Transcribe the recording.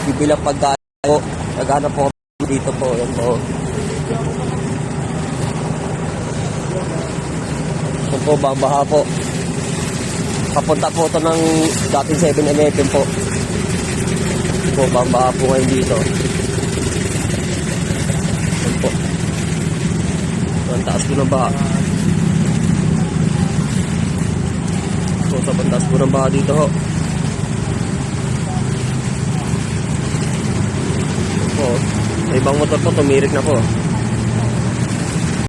bibilang pagkain po. Naghanap po kami dito po. Yan po. Ito po, baha po. Papunta po ito ng dating 7-Eleven po. Ito po, baha po ngayon dito. Yan po. Ang taas po ng baha. So, sa bantas po ng baha dito ho. Po, may ibang motor po, tumirik na po.